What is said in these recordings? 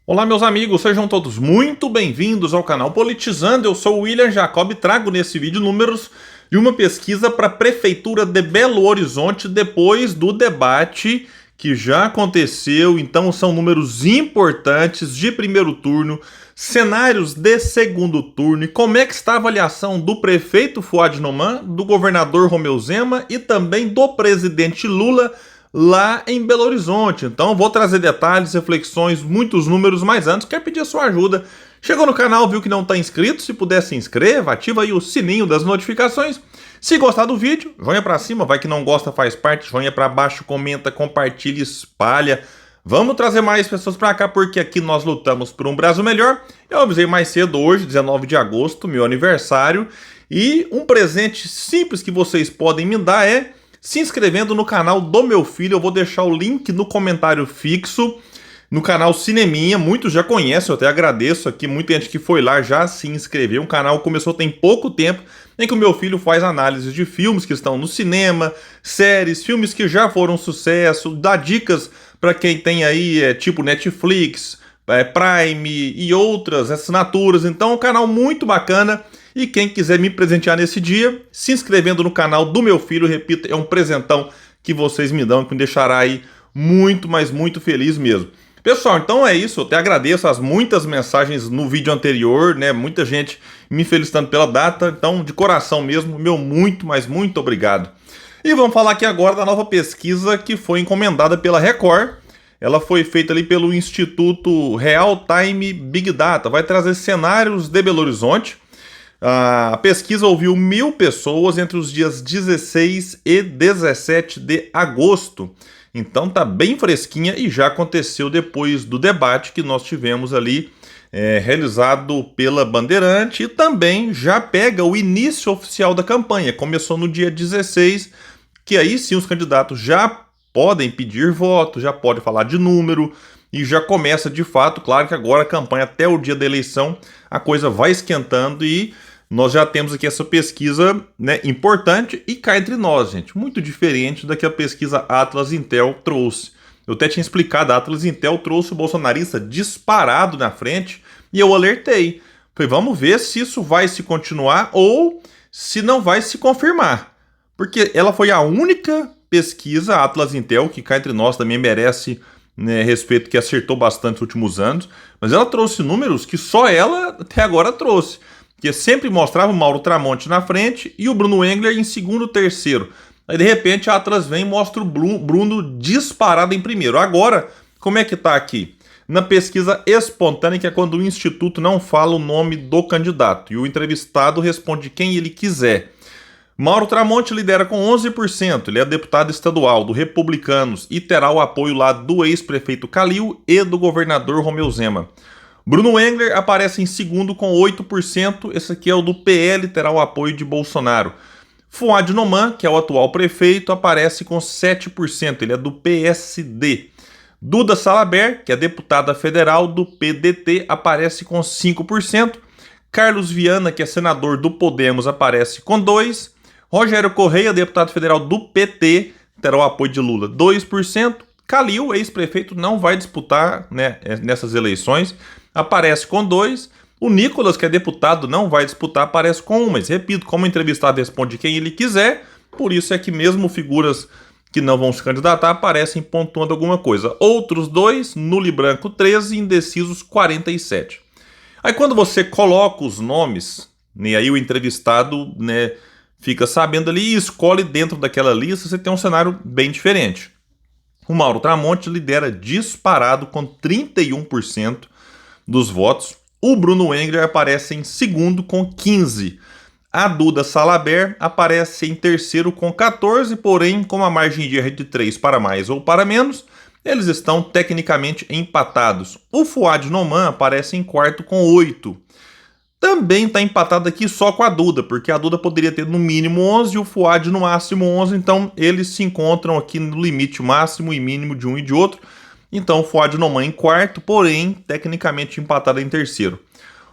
Olá, meus amigos, sejam todos muito bem-vindos ao canal Politizando. Eu sou o William Jacob e trago nesse vídeo números de uma pesquisa para a Prefeitura de Belo Horizonte depois do debate que já aconteceu. Então, são números importantes de primeiro turno, cenários de segundo turno e como é que está a avaliação do prefeito Fuad Noman, do governador Romeu Zema e também do presidente Lula lá em Belo Horizonte. Então vou trazer detalhes, reflexões, muitos números, mas antes quero pedir a sua ajuda. Chegou no canal, viu que não está inscrito? Se puder, se inscreva, ativa aí o sininho das notificações. Se gostar do vídeo, joinha para cima, vai que não gosta, faz parte, joinha para baixo, comenta, compartilha, espalha. Vamos trazer mais pessoas para cá, porque aqui nós lutamos por um Brasil melhor. Eu avisei mais cedo hoje, 19 de agosto, meu aniversário, e um presente simples que vocês podem me dar é se inscrevendo no canal do meu filho. Eu vou deixar o link no comentário fixo, no canal Cineminha. Muitos já conhecem, eu até agradeço aqui, muita gente que foi lá já se inscreveu. O canal começou tem pouco tempo, em que o meu filho faz análise de filmes que estão no cinema, séries, filmes que já foram sucesso, dá dicas para quem tem aí tipo Netflix, Prime e outras assinaturas. Então é um canal muito bacana. E quem quiser me presentear nesse dia, se inscrevendo no canal do meu filho, repito, é um presentão que vocês me dão, que me deixará aí muito, mas muito feliz mesmo. Pessoal, então é isso, eu até agradeço as muitas mensagens no vídeo anterior, né? Muita gente me felicitando pela data, então de coração mesmo, meu muito, mas muito obrigado. E vamos falar aqui agora da nova pesquisa que foi encomendada pela Record. Ela foi feita ali pelo Instituto Real Time Big Data, vai trazer cenários de Belo Horizonte. A pesquisa ouviu 1.000 pessoas entre os dias 16 e 17 de agosto. Então tá bem fresquinha e já aconteceu depois do debate que nós tivemos ali, realizado pela Bandeirante, e também já pega o início oficial da campanha. Começou no dia 16, que aí sim os candidatos já podem pedir voto, já podem falar de número, e já começa de fato. Claro que agora a campanha até o dia da eleição, a coisa vai esquentando e nós já temos aqui essa pesquisa, né, importante, e cá entre nós, gente, muito diferente da que a pesquisa Atlas Intel trouxe. Eu até tinha explicado, a Atlas Intel trouxe o bolsonarista disparado na frente e eu alertei. Falei, vamos ver se isso vai se continuar ou se não vai se confirmar. Porque ela foi a única pesquisa, a Atlas Intel, que cá entre nós também merece, né, respeito, que acertou bastante nos últimos anos, mas ela trouxe números que só ela até agora trouxe. Que sempre mostrava o Mauro Tramonte na frente e o Bruno Engler em segundo, terceiro. Aí de repente a Atlas vem e mostra o Bruno disparado em primeiro. Agora, como é que tá aqui? Na pesquisa espontânea, que é quando o instituto não fala o nome do candidato e o entrevistado responde quem ele quiser. Mauro Tramonte lidera com 11%, ele é deputado estadual do Republicanos e terá o apoio lá do ex-prefeito Calil e do governador Romeu Zema. Bruno Engler aparece em segundo com 8%, esse aqui é o do PL, terá o apoio de Bolsonaro. Fuad Noman, que é o atual prefeito, aparece com 7%, ele é do PSD. Duda Salabert, que é deputada federal do PDT, aparece com 5%. Carlos Viana, que é senador do Podemos, aparece com 2%. Rogério Correia, deputado federal do PT, terá o apoio de Lula, 2%. Calil, ex-prefeito, não vai disputar, né, nessas eleições, aparece com 2%. O Nicolas, que é deputado, não vai disputar, aparece com 1%. Mas, repito, como o entrevistado responde quem ele quiser, por isso é que mesmo figuras que não vão se candidatar aparecem pontuando alguma coisa. Outros 2%, nulo e branco 13%, indecisos 47%. Aí quando você coloca os nomes, né, aí o entrevistado, né, fica sabendo ali e escolhe dentro daquela lista, você tem um cenário bem diferente. O Mauro Tramonte lidera disparado com 31% dos votos. O Bruno Engler aparece em segundo com 15%. A Duda Salabert aparece em terceiro com 14%, porém, com a margem de erro de 3 para mais ou para menos, eles estão tecnicamente empatados. O Fuad Noman aparece em quarto com 8%. Também está empatado aqui só com a Duda, porque a Duda poderia ter no mínimo 11 e o Fuad no máximo 11, então eles se encontram aqui no limite máximo e mínimo de um e de outro. Então o Fuad Noman em quarto, porém tecnicamente empatado em terceiro.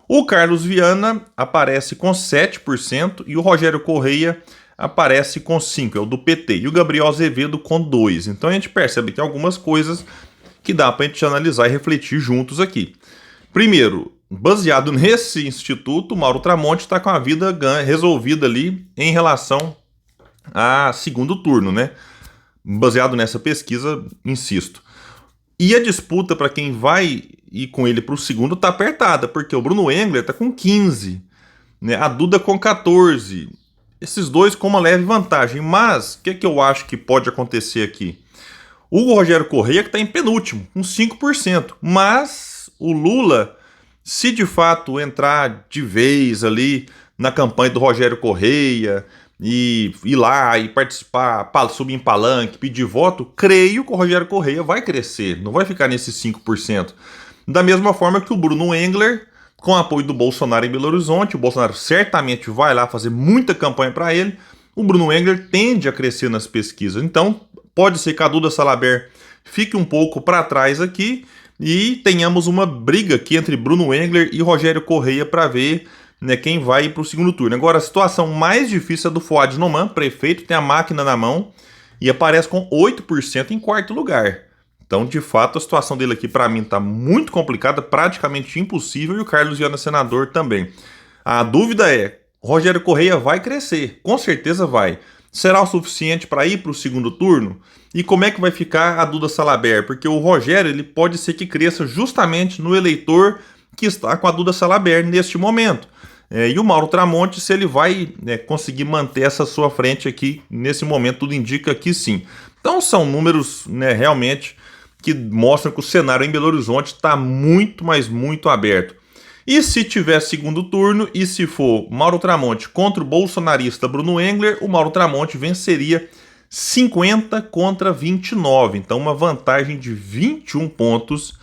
O Carlos Viana aparece com 7% e o Rogério Correia aparece com 5%, é o do PT, e o Gabriel Azevedo com 2%. Então a gente percebe que algumas coisas que dá para a gente analisar e refletir juntos aqui. Primeiro, baseado nesse instituto, o Mauro Tramonte está com a vida resolvida ali em relação a segundo turno, né? Baseado nessa pesquisa, insisto. E a disputa para quem vai ir com ele para o segundo tá apertada, porque o Bruno Engler tá com 15, né? A Duda com 14. Esses dois com uma leve vantagem. Mas o que eu acho que pode acontecer aqui? O Rogério Correia que está em penúltimo, com 5%. Mas o Lula, se de fato entrar de vez ali na campanha do Rogério Correia e ir lá e participar, subir em palanque, pedir voto, creio que o Rogério Correia vai crescer, não vai ficar nesses 5%. Da mesma forma que o Bruno Engler, com apoio do Bolsonaro em Belo Horizonte, o Bolsonaro certamente vai lá fazer muita campanha para ele, o Bruno Engler tende a crescer nas pesquisas. Então, pode ser que a Duda Salabert fique um pouco para trás aqui e tenhamos uma briga aqui entre Bruno Engler e Rogério Correia para ver, né, quem vai para o segundo turno. Agora, a situação mais difícil é do Fuad Noman, prefeito, tem a máquina na mão e aparece com 8% em quarto lugar. Então, de fato, a situação dele aqui, para mim, está muito complicada, praticamente impossível, e o Carlos Viana, senador, também. A dúvida é, Rogério Correia vai crescer, com certeza vai. Será o suficiente para ir para o segundo turno? E como é que vai ficar a Duda Salabert? Porque o Rogério ele pode ser que cresça justamente no eleitor que está com a Duda Salabert neste momento. E o Mauro Tramonte, se ele vai, né, conseguir manter essa sua frente aqui, nesse momento, tudo indica que sim. Então são números, né, realmente que mostram que o cenário em Belo Horizonte está muito, mas muito aberto. E se tiver segundo turno, e se for Mauro Tramonte contra o bolsonarista Bruno Engler, o Mauro Tramonte venceria 50 contra 29. Então uma vantagem de 21 pontos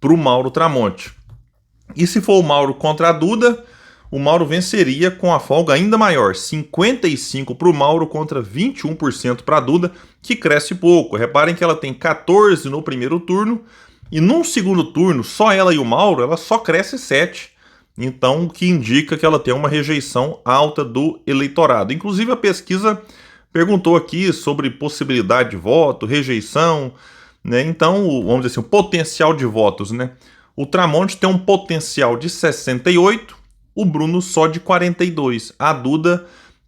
para o Mauro Tramonte. E se for o Mauro contra a Duda, o Mauro venceria com a folga ainda maior, 55 para o Mauro contra 21% para a Duda, que cresce pouco. Reparem que ela tem 14 no primeiro turno, e num segundo turno, só ela e o Mauro, ela só cresce 7. Então, o que indica que ela tem uma rejeição alta do eleitorado. Inclusive, a pesquisa perguntou aqui sobre possibilidade de voto, rejeição, né? Então, vamos dizer assim, o potencial de votos, né? O Tramonte tem um potencial de 68, o Bruno só de 42, a Duda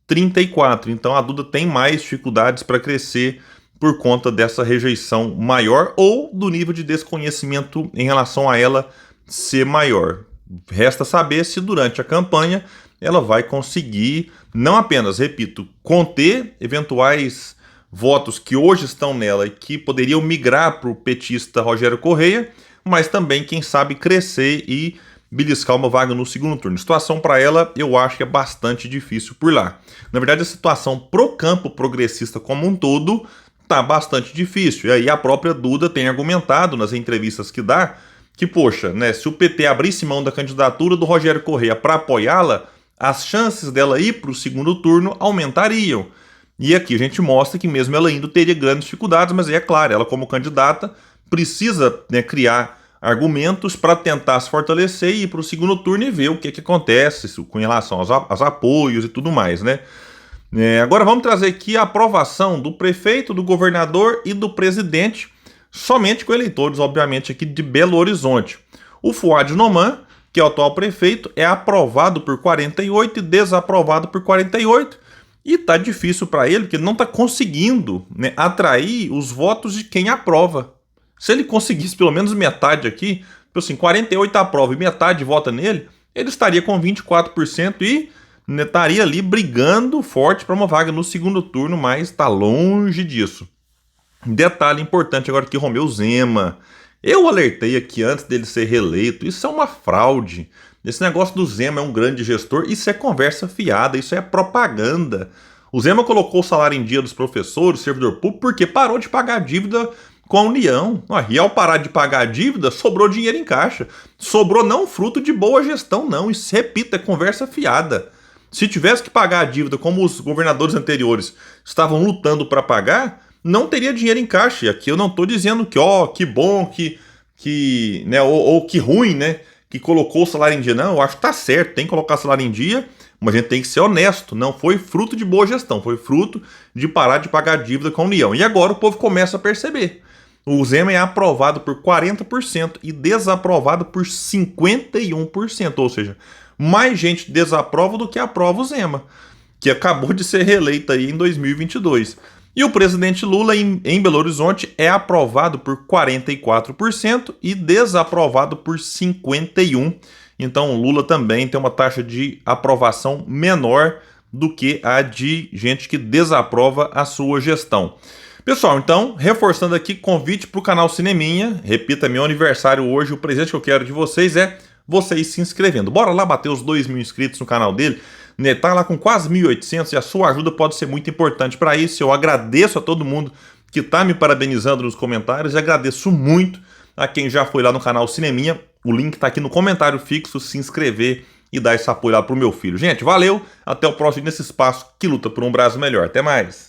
34. Então a Duda tem mais dificuldades para crescer por conta dessa rejeição maior ou do nível de desconhecimento em relação a ela ser maior. Resta saber se durante a campanha ela vai conseguir, não apenas, repito, conter eventuais votos que hoje estão nela e que poderiam migrar para o petista Rogério Correia, mas também, quem sabe, crescer e beliscar uma vaga no segundo turno. A situação para ela, eu acho que é bastante difícil por lá. Na verdade, a situação pro campo progressista como um todo tá bastante difícil. E aí a própria Duda tem argumentado nas entrevistas que dá que, poxa, né, se o PT abrisse mão da candidatura do Rogério Correia para apoiá-la, as chances dela ir para o segundo turno aumentariam. E aqui a gente mostra que mesmo ela indo teria grandes dificuldades, mas é claro, ela como candidata precisa, né, criar argumentos para tentar se fortalecer e ir para o segundo turno e ver o que acontece com relação aos apoios e tudo mais, né? Agora vamos trazer aqui a aprovação do prefeito, do governador e do presidente, somente com eleitores, obviamente, aqui de Belo Horizonte. O Fuad Noman, que é o atual prefeito, é aprovado por 48 e desaprovado por 48. E tá difícil para ele, porque ele não está conseguindo, né, atrair os votos de quem aprova. Se ele conseguisse pelo menos metade aqui, assim, 48 aprova e metade vota nele, ele estaria com 24% e, né, estaria ali brigando forte para uma vaga no segundo turno, mas está longe disso. Detalhe importante agora aqui, Romeu Zema. Eu alertei aqui antes dele ser reeleito, isso é uma fraude. Esse negócio do Zema é um grande gestor, isso é conversa fiada, isso é propaganda. O Zema colocou o salário em dia dos professores, servidor público, porque parou de pagar dívida com a União. E ao parar de pagar a dívida, sobrou dinheiro em caixa. Sobrou não fruto de boa gestão, não. Isso, repito, é conversa fiada. Se tivesse que pagar a dívida como os governadores anteriores estavam lutando para pagar, não teria dinheiro em caixa. E aqui eu não estou dizendo que, que bom, né, ou que ruim, né, que colocou o salário em dia. Não, eu acho que tá certo, tem que colocar salário em dia, mas a gente tem que ser honesto. Não foi fruto de boa gestão, foi fruto de parar de pagar a dívida com a União. E agora o povo começa a perceber. O Zema é aprovado por 40% e desaprovado por 51%, ou seja, mais gente desaprova do que aprova o Zema, que acabou de ser reeleito aí em 2022. E o presidente Lula, em Belo Horizonte, é aprovado por 44% e desaprovado por 51%. Então, o Lula também tem uma taxa de aprovação menor do que a de gente que desaprova a sua gestão. Pessoal, então, reforçando aqui, convite para o canal Cineminha. Repita, meu aniversário hoje. O presente que eu quero de vocês é vocês se inscrevendo. Bora lá bater os 2.000 inscritos no canal dele. Ele tá lá com quase 1.800 e a sua ajuda pode ser muito importante para isso. Eu agradeço a todo mundo que tá me parabenizando nos comentários e agradeço muito a quem já foi lá no canal Cineminha. O link tá aqui no comentário fixo, se inscrever e dar esse apoio lá pro meu filho. Gente, valeu, até o próximo nesse espaço que luta por um Brasil melhor. Até mais!